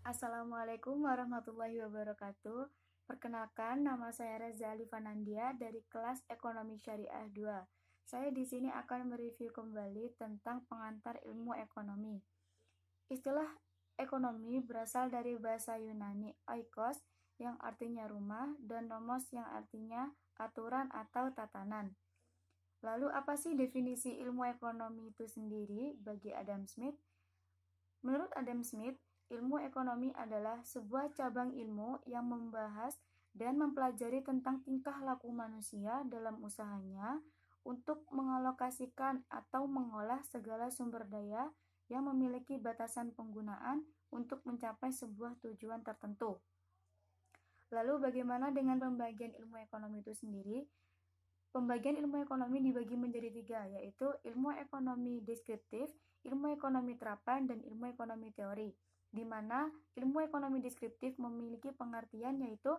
Assalamualaikum warahmatullahi wabarakatuh. Perkenalkan, nama saya Reza Alifanandia dari kelas Ekonomi Syariah 2. Saya di sini akan mereview kembali tentang pengantar ilmu ekonomi. Istilah ekonomi berasal dari bahasa Yunani oikos yang artinya rumah dan nomos yang artinya aturan atau tatanan. Lalu apa sih definisi ilmu ekonomi itu sendiri bagi Adam Smith? Menurut Adam Smith, ilmu ekonomi adalah sebuah cabang ilmu yang membahas dan mempelajari tentang tingkah laku manusia dalam usahanya untuk mengalokasikan atau mengolah segala sumber daya yang memiliki batasan penggunaan untuk mencapai sebuah tujuan tertentu. Lalu bagaimana dengan pembagian ilmu ekonomi itu sendiri? Pembagian ilmu ekonomi dibagi menjadi 3, yaitu ilmu ekonomi deskriptif, ilmu ekonomi terapan, dan ilmu ekonomi teori. Di mana ilmu ekonomi deskriptif memiliki pengertian yaitu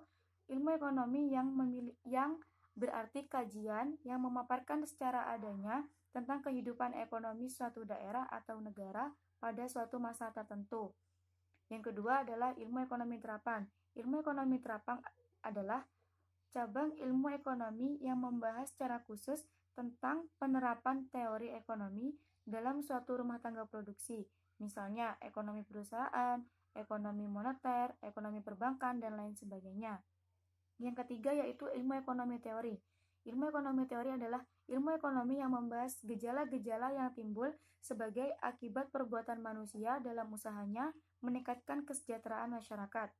ilmu ekonomi yang berarti kajian yang memaparkan secara adanya tentang kehidupan ekonomi suatu daerah atau negara pada suatu masa tertentu. Yang kedua adalah ilmu ekonomi terapan. Ilmu ekonomi terapan adalah cabang ilmu ekonomi yang membahas secara khusus tentang penerapan teori ekonomi dalam suatu rumah tangga produksi, misalnya ekonomi perusahaan, ekonomi moneter, ekonomi perbankan, dan lain sebagainya. Yang ketiga yaitu ilmu ekonomi teori. Ilmu ekonomi teori adalah ilmu ekonomi yang membahas gejala-gejala yang timbul sebagai akibat perbuatan manusia dalam usahanya meningkatkan kesejahteraan masyarakat.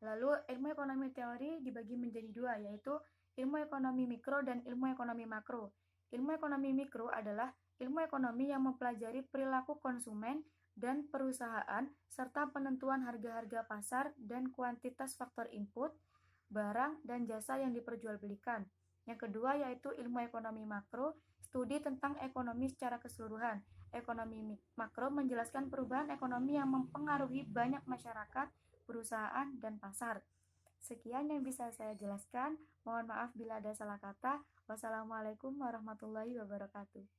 Lalu ilmu ekonomi teori dibagi menjadi 2, yaitu ilmu ekonomi mikro dan ilmu ekonomi makro. Ilmu ekonomi mikro adalah ilmu ekonomi yang mempelajari perilaku konsumen dan perusahaan serta penentuan harga-harga pasar dan kuantitas faktor input, barang, dan jasa yang diperjualbelikan. Yang kedua yaitu ilmu ekonomi makro, studi tentang ekonomi secara keseluruhan. Ekonomi makro menjelaskan perubahan ekonomi yang mempengaruhi banyak masyarakat, perusahaan, dan pasar. Sekian yang bisa saya jelaskan. Mohon maaf bila ada salah kata. Wassalamualaikum warahmatullahi wabarakatuh.